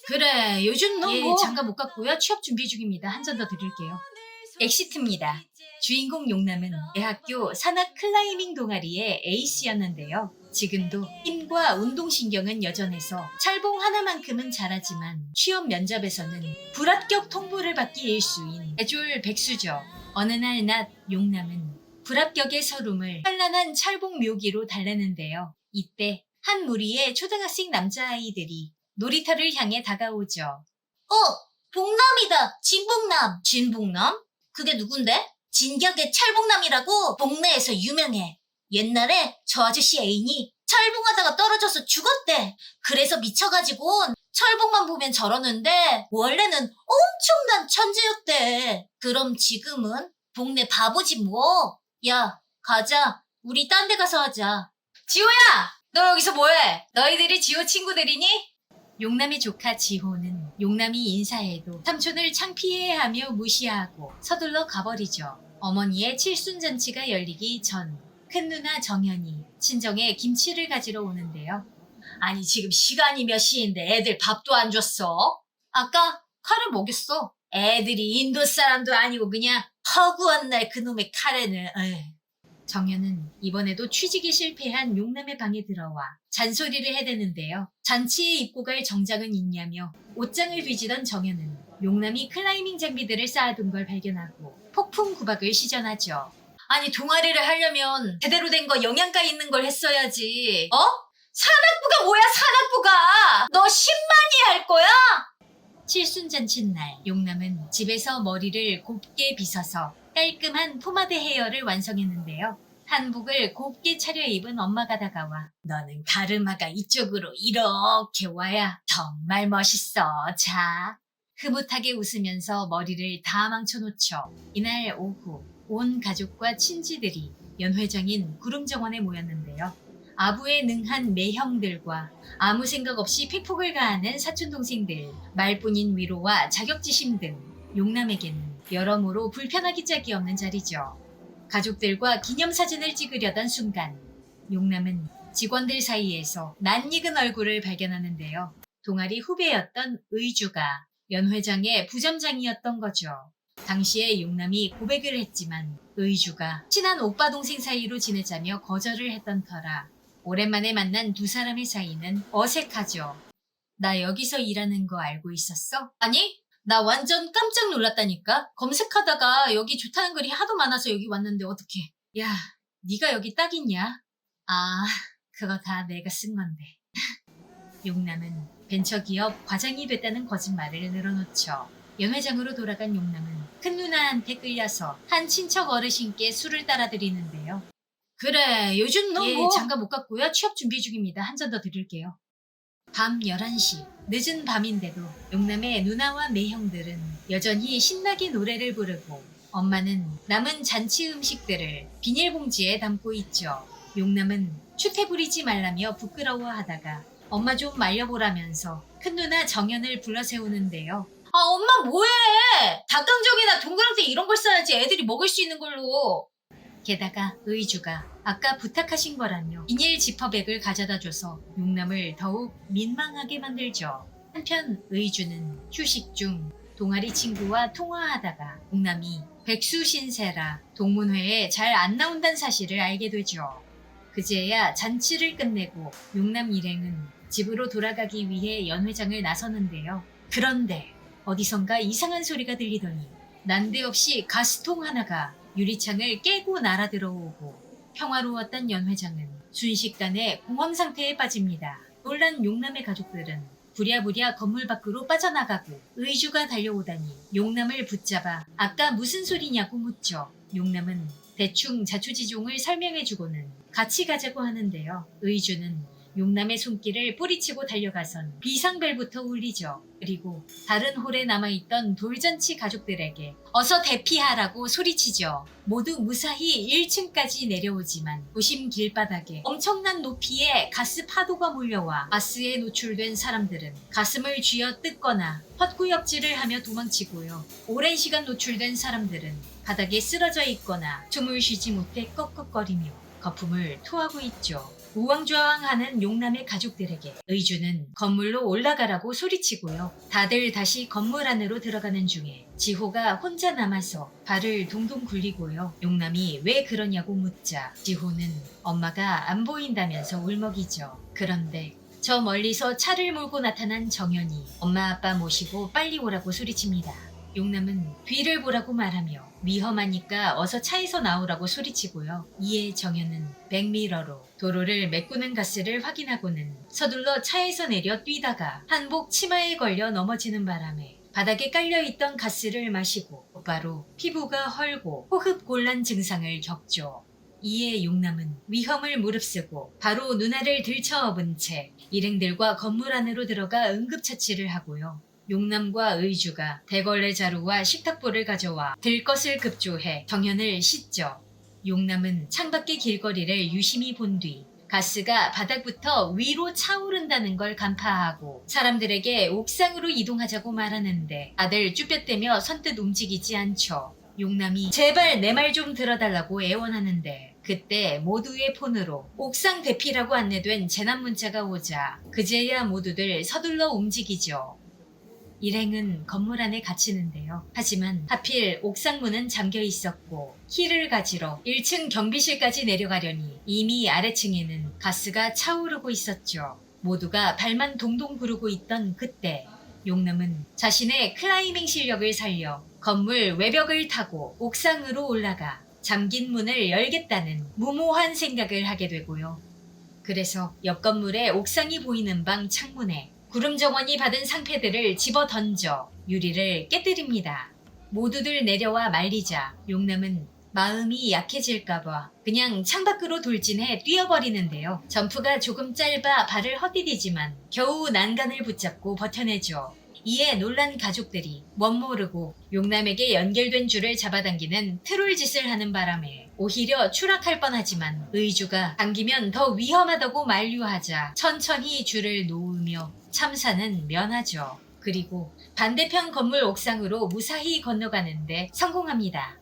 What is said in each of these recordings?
그래, 요즘 너 예, 뭐? 장가 못 갔고요. 취업 준비 중입니다. 한 잔 더 드릴게요. 엑시트입니다. 주인공 용남은 대학교 산악 클라이밍 동아리의 에이스였는데요. 지금도 힘과 운동신경은 여전해서 철봉 하나만큼은 잘하지만 취업 면접에서는 불합격 통보를 받기 일수인 대졸 백수죠. 어느 날 낮 용남은 불합격의 서름을 찬란한 철봉 묘기로 달래는데요. 이때 한 무리의 초등학생 남자아이들이 놀이터를 향해 다가오죠. 복남이다. 진복남. 진복남? 그게 누군데? 진격의 철복남이라고 동네에서 유명해. 옛날에 저 아저씨 애인이 철봉하다가 떨어져서 죽었대. 그래서 미쳐가지고 철봉만 보면 저러는데 원래는 엄청난 천재였대. 그럼 지금은 동네 바보지 뭐. 야, 가자. 우리 딴 데 가서 하자. 지호야! 너 여기서 뭐해? 너희들이 지호 친구들이니? 용남의 조카 지호는 용남이 인사해도 삼촌을 창피해하며 무시하고 서둘러 가버리죠. 어머니의 칠순잔치가 열리기 전 큰 누나 정연이 친정에 김치를 가지러 오는데요. 아니 지금 시간이 몇 시인데 애들 밥도 안 줬어? 아까 카레 먹였어. 애들이 인도 사람도 아니고 그냥 허구한 날 그놈의 카레는. 에이. 정연은 이번에도 취직에 실패한 용남의 방에 들어와 잔소리를 해대는데요. 잔치에 입고 갈 정장은 있냐며 옷장을 뒤지던 정연은 용남이 클라이밍 장비들을 쌓아둔 걸 발견하고 폭풍 구박을 시전하죠. 아니 동아리를 하려면 제대로 된 거 영양가 있는 걸 했어야지. 산악부가 뭐야 산악부가. 너 10만이 할 거야? 칠순잔치 날 용남은 집에서 머리를 곱게 빗어서 깔끔한 포마드 헤어를 완성했는데요. 한복을 곱게 차려입은 엄마가 다가와 너는 가르마가 이쪽으로 이렇게 와야 정말 멋있어. 자. 흐뭇하게 웃으면서 머리를 다 망쳐놓죠. 이날 오후 온 가족과 친지들이 연회장인 구름정원에 모였는데요. 아부에 능한 매형들과 아무 생각 없이 팩폭을 가하는 사촌동생들, 말뿐인 위로와 자격지심 등 용남에게는 여러모로 불편하기 짝이 없는 자리죠. 가족들과 기념사진을 찍으려던 순간 용남은 직원들 사이에서 낯익은 얼굴을 발견하는데요. 동아리 후배였던 의주가 연회장의 부점장이었던 거죠. 당시에 용남이 고백을 했지만 의주가 친한 오빠 동생 사이로 지내자며 거절을 했던 터라 오랜만에 만난 두 사람의 사이는 어색하죠. 나 여기서 일하는 거 알고 있었어? 아니, 나 완전 깜짝 놀랐다니까. 검색하다가 여기 좋다는 글이 하도 많아서 여기 왔는데 어떡해. 야, 네가 여기 딱 있냐? 아, 그거 다 내가 쓴 건데. 용남은 벤처기업 과장이 됐다는 거짓말을 늘어놓죠. 연회장으로 돌아간 용남은 큰 누나한테 끌려서 한 친척 어르신께 술을 따라드리는데요. 그래, 요즘 너 예, 뭐? 장가 못 갔고요. 취업 준비 중입니다. 한 잔 더 드릴게요. 밤 11시, 늦은 밤인데도 용남의 누나와 매형들은 여전히 신나게 노래를 부르고 엄마는 남은 잔치 음식들을 비닐봉지에 담고 있죠. 용남은 추태 부리지 말라며 부끄러워하다가 엄마 좀 말려보라면서 큰 누나 정연을 불러 세우는데요. 아, 엄마 뭐해? 닭강정이나 동그랑땡 이런 걸 써야지 애들이 먹을 수 있는 걸로. 게다가 의주가 아까 부탁하신 거라며 비닐 지퍼백을 가져다 줘서 용남을 더욱 민망하게 만들죠. 한편 의주는 휴식 중 동아리 친구와 통화하다가 용남이 백수 신세라 동문회에 잘 안 나온다는 사실을 알게 되죠. 그제야 잔치를 끝내고 용남 일행은 집으로 돌아가기 위해 연회장을 나서는데요. 그런데 어디선가 이상한 소리가 들리더니 난데없이 가스통 하나가 유리창을 깨고 날아들어오고 평화로웠던 연회장은 순식간에 공황 상태에 빠집니다. 놀란 용남의 가족들은 부랴부랴 건물 밖으로 빠져나가고 의주가 달려오다니 용남을 붙잡아 아까 무슨 소리냐고 묻죠. 용남은 대충 자초지종을 설명해주고는 같이 가자고 하는데요. 의주는 용남의 손길을 뿌리치고 달려가선 비상벨부터 울리죠. 그리고 다른 홀에 남아있던 돌잔치 가족들에게 어서 대피하라고 소리치죠. 모두 무사히 1층까지 내려오지만 도심 길바닥에 엄청난 높이의 가스 파도가 몰려와 가스에 노출된 사람들은 가슴을 쥐어 뜯거나 헛구역질을 하며 도망치고요. 오랜 시간 노출된 사람들은 바닥에 쓰러져 있거나 숨을 쉬지 못해 꺽꺽거리며 거품을 토하고 있죠. 우왕좌왕하는 용남의 가족들에게 의주는 건물로 올라가라고 소리치고요. 다들 다시 건물 안으로 들어가는 중에 지호가 혼자 남아서 발을 동동 굴리고요. 용남이 왜 그러냐고 묻자 지호는 엄마가 안 보인다면서 울먹이죠. 그런데 저 멀리서 차를 몰고 나타난 정연이 엄마 아빠 모시고 빨리 오라고 소리칩니다. 용남은 뒤를 보라고 말하며 위험하니까 어서 차에서 나오라고 소리치고요. 이에 정연은 백미러로 도로를 메꾸는 가스를 확인하고는 서둘러 차에서 내려 뛰다가 한복 치마에 걸려 넘어지는 바람에 바닥에 깔려있던 가스를 마시고 곧바로 피부가 헐고 호흡곤란 증상을 겪죠. 이에 용남은 위험을 무릅쓰고 바로 누나를 들쳐업은 채 일행들과 건물 안으로 들어가 응급처치를 하고요. 용남과 의주가 대걸레 자루와 식탁보를 가져와 들 것을 급조해 정연을 씻죠. 용남은 창밖의 길거리를 유심히 본 뒤 가스가 바닥부터 위로 차오른다는 걸 간파하고 사람들에게 옥상으로 이동하자고 말하는데 다들 쭈뼛대며 선뜻 움직이지 않죠. 용남이 제발 내 말 좀 들어달라고 애원하는데 그때 모두의 폰으로 옥상 대피라고 안내된 재난 문자가 오자 그제야 모두들 서둘러 움직이죠. 일행은 건물 안에 갇히는데요. 하지만 하필 옥상 문은 잠겨 있었고 키를 가지러 1층 경비실까지 내려가려니 이미 아래층에는 가스가 차오르고 있었죠. 모두가 발만 동동 구르고 있던 그때 용남은 자신의 클라이밍 실력을 살려 건물 외벽을 타고 옥상으로 올라가 잠긴 문을 열겠다는 무모한 생각을 하게 되고요. 그래서 옆 건물의 옥상이 보이는 방 창문에 구름정원이 받은 상패들을 집어 던져 유리를 깨뜨립니다. 모두들 내려와 말리자 용남은 마음이 약해질까봐 그냥 창밖으로 돌진해 뛰어버리는데요. 점프가 조금 짧아 발을 헛디디지만 겨우 난간을 붙잡고 버텨내죠. 이에 놀란 가족들이 멋모르고 용남에게 연결된 줄을 잡아당기는 트롤 짓을 하는 바람에 오히려 추락할 뻔하지만 의주가 당기면 더 위험하다고 만류하자 천천히 줄을 놓으며 참사는 면하죠. 그리고 반대편 건물 옥상으로 무사히 건너가는데 성공합니다.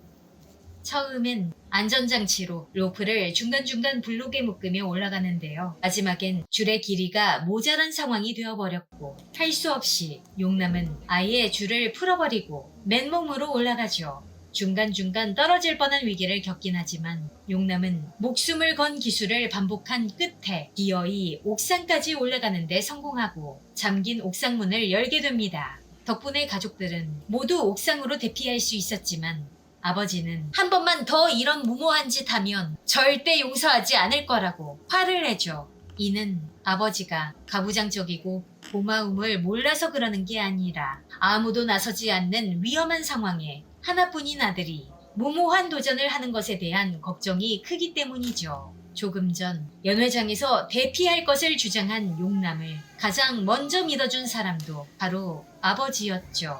처음엔 안전장치로 로프를 중간중간 블록에 묶으며 올라가는데요. 마지막엔 줄의 길이가 모자란 상황이 되어버렸고 할 수 없이 용남은 아예 줄을 풀어버리고 맨몸으로 올라가죠. 중간중간 떨어질 뻔한 위기를 겪긴 하지만 용남은 목숨을 건 기술을 반복한 끝에 기어이 옥상까지 올라가는데 성공하고 잠긴 옥상문을 열게 됩니다. 덕분에 가족들은 모두 옥상으로 대피할 수 있었지만 아버지는 한 번만 더 이런 무모한 짓 하면 절대 용서하지 않을 거라고 화를 내죠. 이는 아버지가 가부장적이고 고마움을 몰라서 그러는 게 아니라 아무도 나서지 않는 위험한 상황에 하나뿐인 아들이 무모한 도전을 하는 것에 대한 걱정이 크기 때문이죠. 조금 전 연회장에서 대피할 것을 주장한 용남을 가장 먼저 믿어준 사람도 바로 아버지였죠.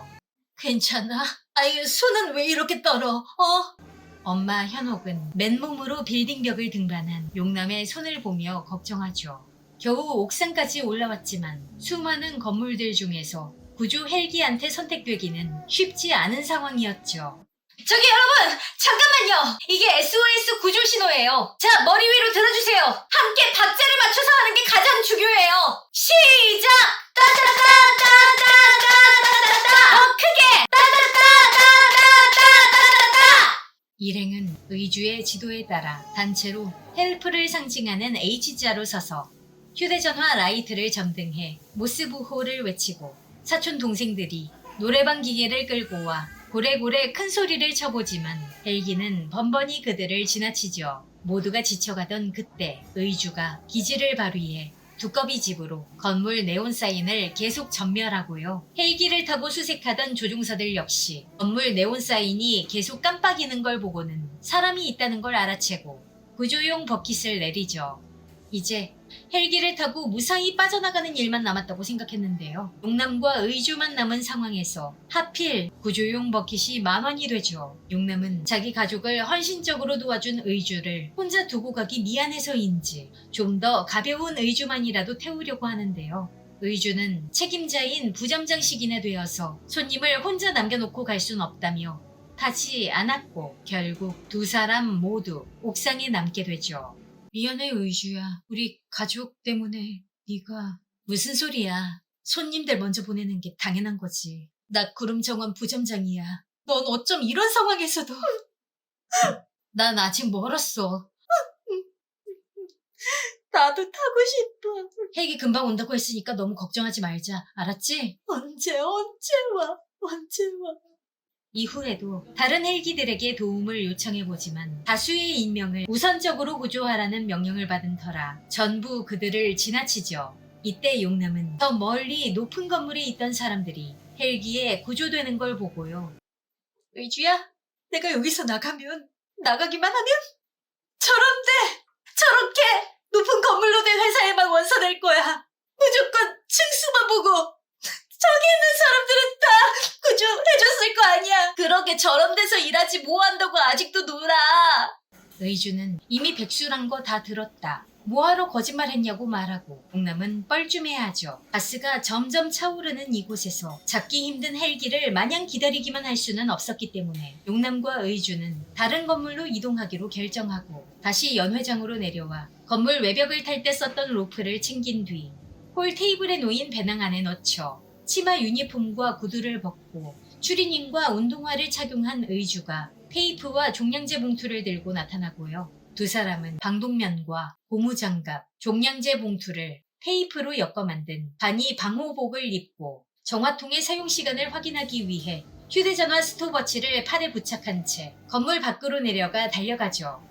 괜찮아? 아유, 손은 왜 이렇게 떨어? 엄마 현옥은 맨몸으로 빌딩벽을 등반한 용남의 손을 보며 걱정하죠. 겨우 옥상까지 올라왔지만 수많은 건물들 중에서 구조 헬기한테 선택되기는 쉽지 않은 상황이었죠. 저기 여러분! 잠깐만요! 이게 SOS 구조 신호예요. 자, 머리 위로 들어주세요. 함께 박자를 맞춰서 하는 게 가장 중요해요. 시작! 따다다다다다다다다다! 더 크게! 따다다다다다다다다! 일행은 의주의 지도에 따라 단체로 헬프를 상징하는 H자로 서서 휴대전화 라이트를 점등해 모스부호를 외치고 사촌 동생들이 노래방 기계를 끌고 와 고래고래 큰 소리를 쳐보지만 헬기는 번번이 그들을 지나치죠. 모두가 지쳐가던 그때 의주가 기지를 발휘해 두꺼비 집으로 건물 네온 사인을 계속 전멸하고요. 헬기를 타고 수색하던 조종사들 역시 건물 네온 사인이 계속 깜빡이는 걸 보고는 사람이 있다는 걸 알아채고 구조용 버킷을 내리죠. 이제 헬기를 타고 무사히 빠져나가는 일만 남았다고 생각했는데요. 용남과 의주만 남은 상황에서 하필 구조용 버킷이 만원이 되죠. 용남은 자기 가족을 헌신적으로 도와준 의주를 혼자 두고 가기 미안해서인지 좀 더 가벼운 의주만이라도 태우려고 하는데요. 의주는 책임자인 부점장식이나 되어서 손님을 혼자 남겨놓고 갈 순 없다며 타지 않았고 결국 두 사람 모두 옥상에 남게 되죠. 미안해 의주야. 우리 가족 때문에 네가. 무슨 소리야. 손님들 먼저 보내는 게 당연한 거지. 나 구름정원 부점장이야. 넌 어쩜 이런 상황에서도. 난 아직 멀었어. 나도 타고 싶어. 헬기 금방 온다고 했으니까 너무 걱정하지 말자. 알았지? 언제 와? 언제 와? 이후에도 다른 헬기들에게 도움을 요청해보지만 다수의 인명을 우선적으로 구조하라는 명령을 받은 터라 전부 그들을 지나치죠. 이때 용남은 더 멀리 높은 건물에 있던 사람들이 헬기에 구조되는 걸 보고요. 의주야, 내가 여기서 나가기만 하면 저렇게 높은 건물로 된 회사에만 원서낼 거야. 무조건 층수만 보고 저기 있는 사람들은 다 구조해줬을 거 아니야. 그러게 저런 데서 일하지 뭐 한다고 아직도 놀아. 의주는 이미 백수란 거 다 들었다. 뭐하러 거짓말했냐고 말하고 용남은 뻘쭘해하죠. 가스가 점점 차오르는 이곳에서 잡기 힘든 헬기를 마냥 기다리기만 할 수는 없었기 때문에 용남과 의주는 다른 건물로 이동하기로 결정하고 다시 연회장으로 내려와 건물 외벽을 탈 때 썼던 로프를 챙긴 뒤 홀 테이블에 놓인 배낭 안에 넣죠. 치마 유니폼과 구두를 벗고 추리닝과 운동화를 착용한 의주가 테이프와 종량제 봉투를 들고 나타나고요. 두 사람은 방독면과 고무장갑, 종량제 봉투를 테이프로 엮어 만든 반이 방호복을 입고 정화통의 사용 시간을 확인하기 위해 휴대전화 스톱워치를 팔에 부착한 채 건물 밖으로 내려가 달려가죠.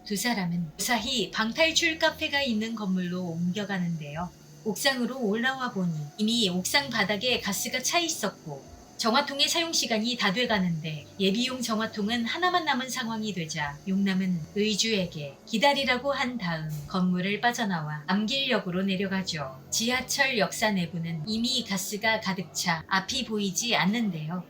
두 사람은 무사히 방탈출 카페가 있는 건물로 옮겨가는데요. 옥상으로 올라와 보니 이미 옥상 바닥에 가스가 차 있었고 정화통의 사용 시간이 다 돼가는데 예비용 정화통은 하나만 남은 상황이 되자 용남은 의주에게 기다리라고 한 다음 건물을 빠져나와 암길역으로 내려가죠. 지하철 역사 내부는 이미 가스가 가득 차 앞이 보이지 않는데요.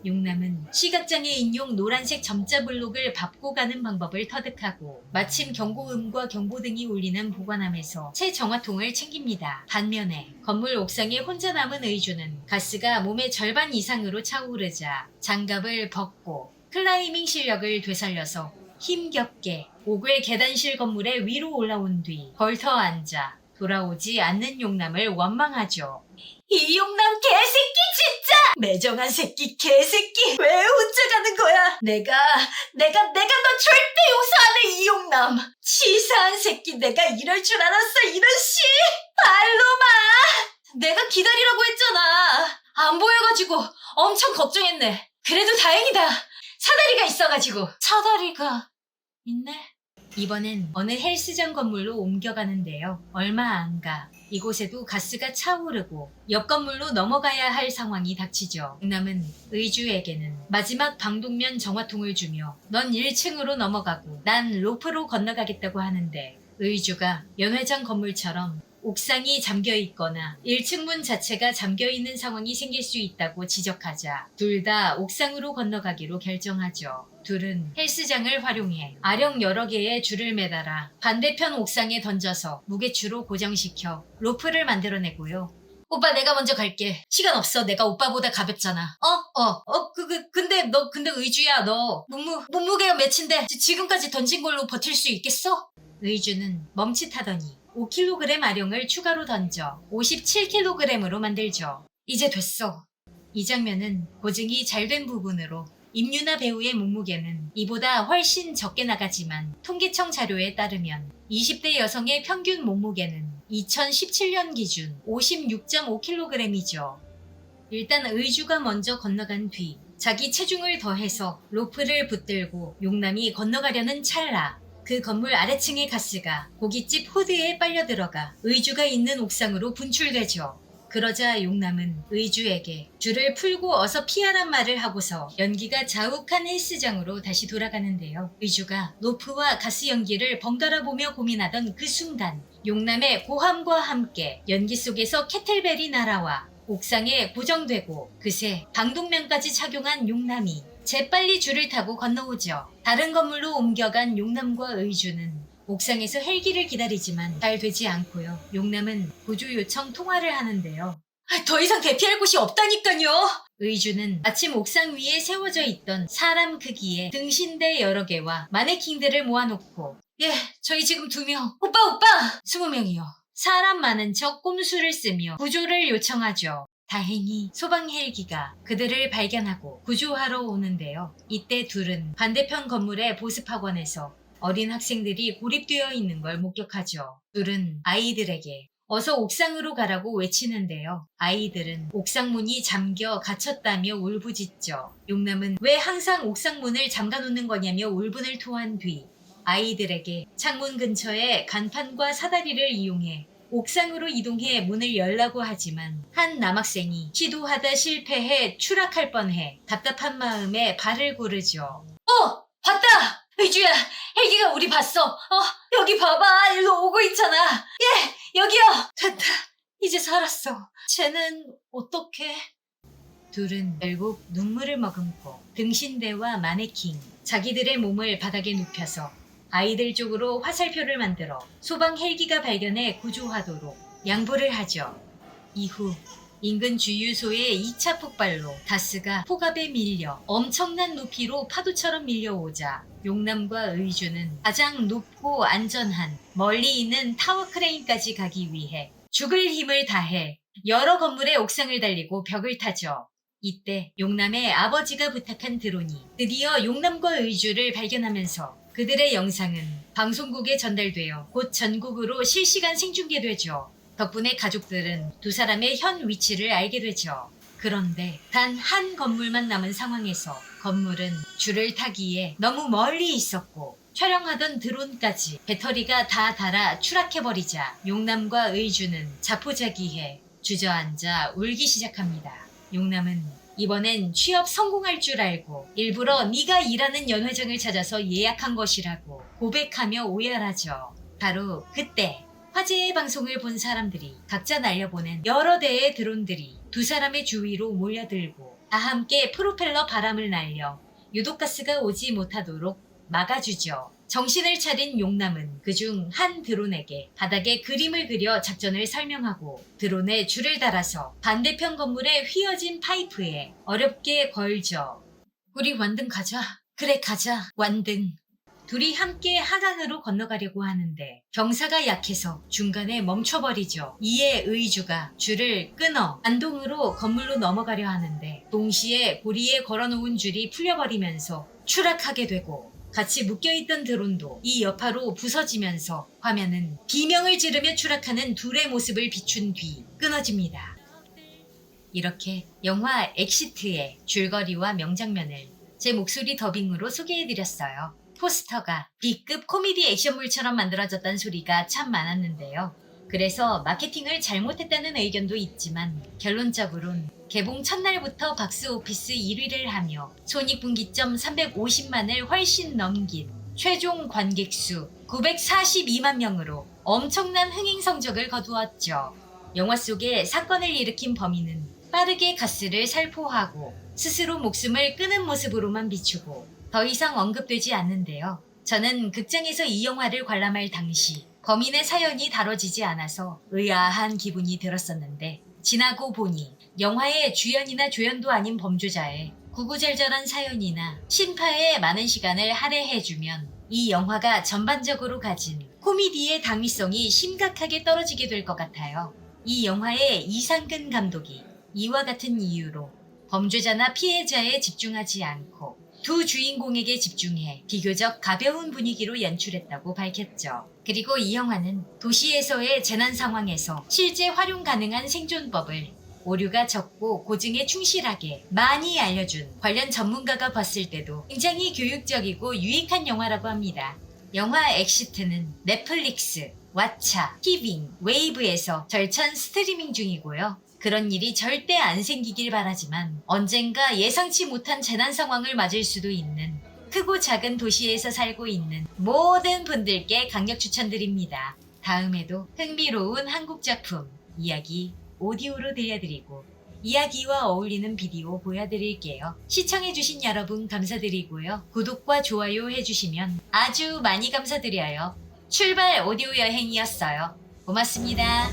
용남은 시각장애인용 노란색 점자 블록을 밟고 가는 방법을 터득하고 마침 경고음과 경보등이 울리는 보관함에서 새 정화통을 챙깁니다. 반면에 건물 옥상에 혼자 남은 의주는 가스가 몸의 절반 이상으로 차오르자 장갑을 벗고 클라이밍 실력을 되살려서 힘겹게 옥외 계단실 건물의 위로 올라온 뒤 걸터 앉아 돌아오지 않는 용남을 원망하죠. 이 용남 개새끼 진짜! 매정한 새끼 개새끼! 왜 혼자 가는 거야? 내가 너 절대 용서 안 해, 이 용남! 치사한 새끼, 내가 이럴 줄 알았어, 이런 씨! 발로마! 내가 기다리라고 했잖아. 안 보여가지고 엄청 걱정했네. 그래도 다행이다. 사다리가 있어가지고. 사다리가 있네? 이번엔 어느 헬스장 건물로 옮겨가는데요. 얼마 안 가 이곳에도 가스가 차오르고 옆 건물로 넘어가야 할 상황이 닥치죠. 용남은 의주에게는 마지막 방독면 정화통을 주며 넌 1층으로 넘어가고 난 로프로 건너가겠다고 하는데 의주가 연회장 건물처럼 옥상이 잠겨있거나 1층 문 자체가 잠겨있는 상황이 생길 수 있다고 지적하자 둘 다 옥상으로 건너가기로 결정하죠. 둘은 헬스장을 활용해 아령 여러 개의 줄을 매달아 반대편 옥상에 던져서 무게추로 고정시켜 로프를 만들어내고요. 오빠 내가 먼저 갈게. 시간 없어. 내가 오빠보다 가볍잖아. 근데 의주야, 너 몸무게가 몇인데 지금까지 던진 걸로 버틸 수 있겠어? 의주는 멈칫하더니 5kg 아령을 추가로 던져 57kg으로 만들죠. 이제 됐어. 이 장면은 고증이 잘 된 부분으로 임유나 배우의 몸무게는 이보다 훨씬 적게 나가지만 통계청 자료에 따르면 20대 여성의 평균 몸무게는 2017년 기준 56.5kg이죠. 일단 의주가 먼저 건너간 뒤 자기 체중을 더해서 로프를 붙들고 용남이 건너가려는 찰나 그 건물 아래층의 가스가 고깃집 후드에 빨려 들어가 의주가 있는 옥상으로 분출되죠. 그러자 용남은 의주에게 줄을 풀고 어서 피하란 말을 하고서 연기가 자욱한 헬스장으로 다시 돌아가는데요. 의주가 로프와 가스 연기를 번갈아 보며 고민하던 그 순간 용남의 고함과 함께 연기 속에서 캐틀벨이 날아와 옥상에 고정되고 그새 방독면까지 착용한 용남이 재빨리 줄을 타고 건너오죠. 다른 건물로 옮겨간 용남과 의주는 옥상에서 헬기를 기다리지만 잘 되지 않고요. 용남은 구조 요청 통화를 하는데요. 더 이상 대피할 곳이 없다니까요. 의주는 아침 옥상 위에 세워져 있던 사람 크기의 등신대 여러 개와 마네킹들을 모아놓고 예, 저희 지금 2명. 오빠! 20명이요. 사람 많은 척 꼼수를 쓰며 구조를 요청하죠. 다행히 소방 헬기가 그들을 발견하고 구조하러 오는데요. 이때 둘은 반대편 건물의 보습학원에서 어린 학생들이 고립되어 있는 걸 목격하죠. 둘은 아이들에게 어서 옥상으로 가라고 외치는데요. 아이들은 옥상문이 잠겨 갇혔다며 울부짖죠. 용남은 왜 항상 옥상문을 잠가놓는 거냐며 울분을 토한 뒤 아이들에게 창문 근처에 간판과 사다리를 이용해 옥상으로 이동해 문을 열라고 하지만 한 남학생이 시도하다 실패해 추락할 뻔해 답답한 마음에 발을 고르죠. 봤다! 의주야, 헬기가 우리 봤어. 여기 봐봐. 일로 오고 있잖아. 예, 여기요. 됐다. 이제 살았어. 쟤는 어떻게? 둘은 결국 눈물을 머금고 등신대와 마네킹, 자기들의 몸을 바닥에 눕혀서 아이들 쪽으로 화살표를 만들어 소방 헬기가 발견해 구조하도록 양보를 하죠. 이후 인근 주유소의 2차 폭발로 다스가 폭압에 밀려 엄청난 높이로 파도처럼 밀려오자 용남과 의주는 가장 높고 안전한 멀리 있는 타워 크레인까지 가기 위해 죽을 힘을 다해 여러 건물의 옥상을 달리고 벽을 타죠. 이때 용남의 아버지가 부탁한 드론이 드디어 용남과 의주를 발견하면서 그들의 영상은 방송국에 전달되어 곧 전국으로 실시간 생중계되죠. 덕분에 가족들은 두 사람의 현 위치를 알게 되죠. 그런데 단 한 건물만 남은 상황에서 건물은 줄을 타기에 너무 멀리 있었고 촬영하던 드론까지 배터리가 다 닳아 추락해버리자 용남과 의주는 자포자기해 주저앉아 울기 시작합니다. 용남은 이번엔 취업 성공할 줄 알고 일부러 네가 일하는 연회장을 찾아서 예약한 것이라고 고백하며 오열하죠. 바로 그때 화제의 방송을 본 사람들이 각자 날려보낸 여러 대의 드론들이 두 사람의 주위로 몰려들고 다 함께 프로펠러 바람을 날려 유독가스가 오지 못하도록 막아주죠. 정신을 차린 용남은 그중 한 드론에게 바닥에 그림을 그려 작전을 설명하고 드론에 줄을 달아서 반대편 건물의 휘어진 파이프에 어렵게 걸죠. 우리 완등 가자. 그래 가자. 완등. 둘이 함께 하강으로 건너가려고 하는데 경사가 약해서 중간에 멈춰버리죠. 이에 의주가 줄을 끊어 안동으로 건물로 넘어가려 하는데 동시에 고리에 걸어놓은 줄이 풀려버리면서 추락하게 되고 같이 묶여있던 드론도 이 여파로 부서지면서 화면은 비명을 지르며 추락하는 둘의 모습을 비춘 뒤 끊어집니다. 이렇게 영화 엑시트의 줄거리와 명장면을 제 목소리 더빙으로 소개해드렸어요. 포스터가 B급 코미디 액션물처럼 만들어졌다는 소리가 참 많았는데요. 그래서 마케팅을 잘못했다는 의견도 있지만 결론적으로는 개봉 첫날부터 박스오피스 1위를 하며 손익분기점 350만을 훨씬 넘긴 최종 관객수 942만 명으로 엄청난 흥행 성적을 거두었죠. 영화 속에 사건을 일으킨 범인은 빠르게 가스를 살포하고 스스로 목숨을 끊은 모습으로만 비추고 더 이상 언급되지 않는데요. 저는 극장에서 이 영화를 관람할 당시 범인의 사연이 다뤄지지 않아서 의아한 기분이 들었었는데 지나고 보니 영화의 주연이나 조연도 아닌 범죄자의 구구절절한 사연이나 심파에 많은 시간을 할애해주면 이 영화가 전반적으로 가진 코미디의 당위성이 심각하게 떨어지게 될 것 같아요. 이 영화의 이상근 감독이 이와 같은 이유로 범죄자나 피해자에 집중하지 않고 두 주인공에게 집중해 비교적 가벼운 분위기로 연출했다고 밝혔죠. 그리고 이 영화는 도시에서의 재난 상황에서 실제 활용 가능한 생존법을 오류가 적고 고증에 충실하게 많이 알려준 관련 전문가가 봤을 때도 굉장히 교육적이고 유익한 영화라고 합니다. 영화 엑시트는 넷플릭스, 왓챠, 티빙, 웨이브에서 절찬 스트리밍 중이고요. 그런 일이 절대 안 생기길 바라지만 언젠가 예상치 못한 재난 상황을 맞을 수도 있는 크고 작은 도시에서 살고 있는 모든 분들께 강력 추천드립니다. 다음에도 흥미로운 한국 작품 이야기 오디오로 들려드리고 이야기와 어울리는 비디오 보여드릴게요. 시청해주신 여러분 감사드리고요. 구독과 좋아요 해주시면 아주 많이 감사드려요. 출발 오디오 여행이었어요. 고맙습니다.